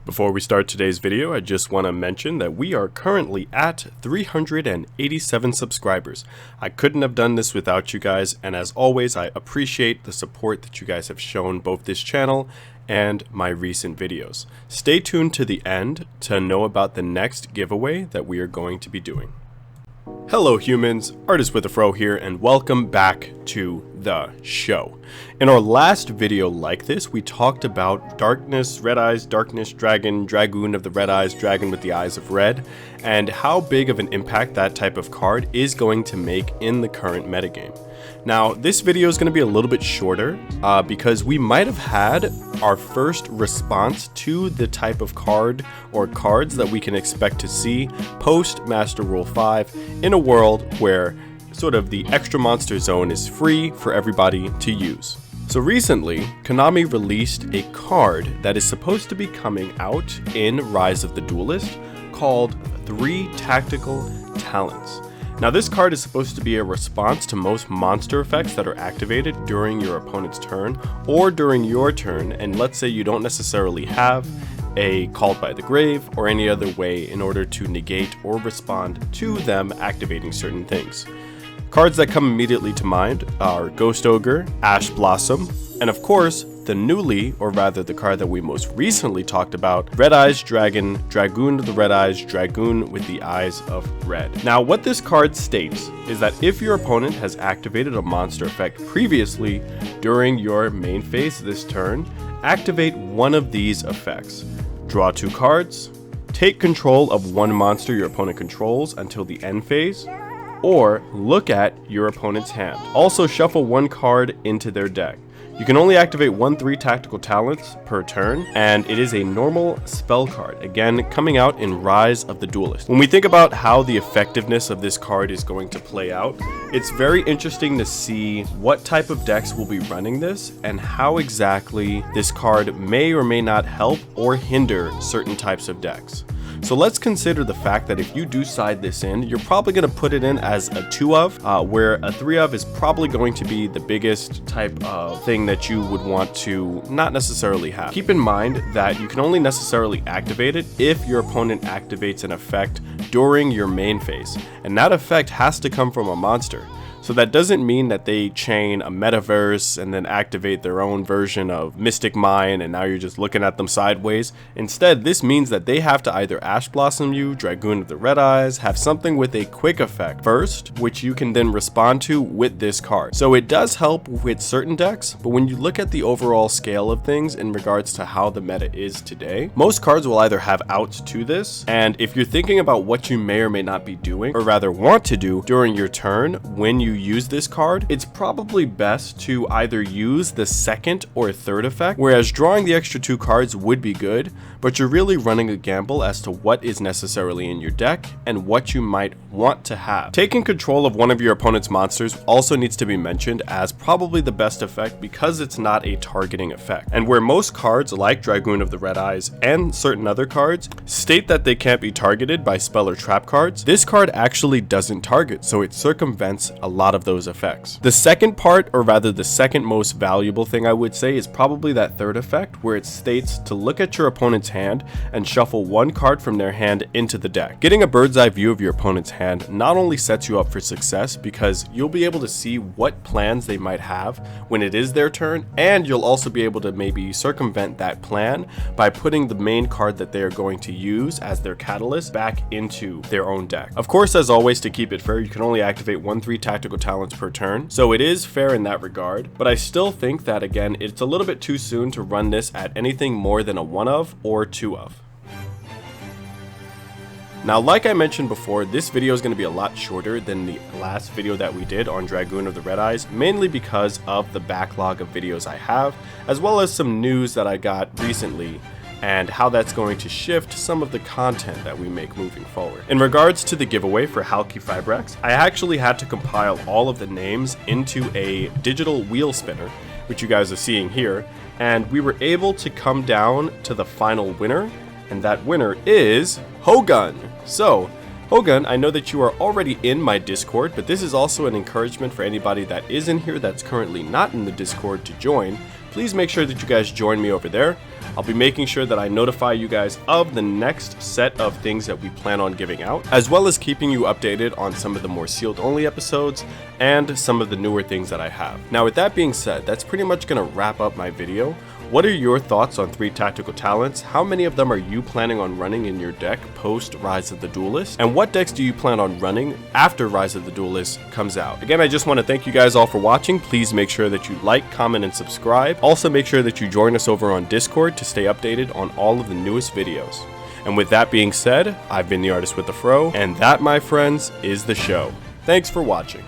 Before we start today's video, I just want to mention that we are currently at 387 subscribers. I couldn't have done this without you guys, and as always, I appreciate the support that you guys have shown both this channel and my recent videos. Stay tuned to the end to know about the next giveaway that we are going to be doing. Hello humans, Artist with a Fro here, and welcome back to the show. In our last video like this, we talked about Darkness, Red-Eyes, Darkness, Dragoon of the Red-Eyes, Dragon with the Eyes of Red, and how big of an impact that type of card is going to make in the current metagame. Now, this video is going to be a little bit shorter because we might have had our first response to the type of card or cards that we can expect to see post Master Rule 5 in a world where sort of the extra monster zone is free for everybody to use. So recently, Konami released a card that is supposed to be coming out in Rise of the Duelist called 3 Tactical Talents. Now this card is supposed to be a response to most monster effects that are activated during your opponent's turn or during your turn, and let's say you don't necessarily have a Called by the Grave or any other way in order to negate or respond to them activating certain things. Cards that come immediately to mind are Ghost Ogre, Ash Blossom, and of course, the newly, or rather the card that we most recently talked about, Red-Eyes Dragon, Dragoon of the Red-Eyes, Dragoon with the Eyes of Red. Now what this card states is that if your opponent has activated a monster effect previously during your main phase this turn, activate one of these effects. Draw 2 cards, take control of one monster your opponent controls until the end phase, or look at your opponent's hand. Also shuffle 1 card into their deck. You can only activate 3 tactical talents per turn, and it is a normal spell card, again coming out in Rise of the Duelist. When we think about how the effectiveness of this card is going to play out, it's very interesting to see what type of decks will be running this and how exactly this card may or may not help or hinder certain types of decks. So let's consider the fact that if you do side this in, you're probably going to put it in as a 2 of, where a 3 of is probably going to be the biggest type of thing that you would want to not necessarily have. Keep in mind that you can only necessarily activate it if your opponent activates an effect during your main phase, and that effect has to come from a monster. So that doesn't mean that they chain a metaverse and then activate their own version of Mystic Mine and now you're just looking at them sideways. Instead, this means that they have to either Ash Blossom you, Dragoon of the Red-Eyes, have something with a quick effect first, which you can then respond to with this card. So it does help with certain decks, but when you look at the overall scale of things in regards to how the meta is today, most cards will either have outs to this, and if you're thinking about what you may or may not be doing, or rather want to do during your turn when you use this card, it's probably best to either use the 2nd or 3rd effect, whereas drawing the extra 2 cards would be good, but you're really running a gamble as to what is necessarily in your deck and what you might want to have. Taking control of one of your opponent's monsters also needs to be mentioned as probably the best effect because it's not a targeting effect. And where most cards like Dragoon of the Red-Eyes and certain other cards state that they can't be targeted by spell or trap cards, this card actually doesn't target, so it circumvents a lot of those effects. The second part, or rather the second most valuable thing I would say, is probably that 3rd effect where it states to look at your opponent's hand and shuffle 1 card from their hand into the deck. Getting a bird's eye view of your opponent's hand not only sets you up for success because you'll be able to see what plans they might have when it is their turn, and you'll also be able to maybe circumvent that plan by putting the main card that they are going to use as their catalyst back into their own deck. Of course, as always, to keep it fair, you can only activate 3 tactical talents per turn, so it is fair in that regard, but I still think that again it's a little bit too soon to run this at anything more than a 1 of or 2 of. Now, like I mentioned before, this video is going to be a lot shorter than the last video that we did on Dragoon of the Red-Eyes, mainly because of the backlog of videos I have, as well as some news that I got recently and how that's going to shift some of the content that we make moving forward. In regards to the giveaway for Halqifibrax, I actually had to compile all of the names into a digital wheel spinner, which you guys are seeing here, and we were able to come down to the final winner, and that winner is Hogun. So Hogun, I know that you are already in my Discord, but this is also an encouragement for anybody that is in here that's currently not in the Discord to join, please make sure that you guys join me over there. I'll be making sure that I notify you guys of the next set of things that we plan on giving out, as well as keeping you updated on some of the more sealed only episodes and some of the newer things that I have. Now with that being said, that's pretty much going to wrap up my video. What are your thoughts on 3 tactical talents? How many of them are you planning on running in your deck post Rise of the Duelist? And what decks do you plan on running after Rise of the Duelist comes out? Again, I just want to thank you guys all for watching. Please make sure that you like, comment, and subscribe. Also make sure that you join us over on Discord to stay updated on all of the newest videos. And with that being said, I've been the Artist with the Fro, and that, my friends, is the show. Thanks for watching.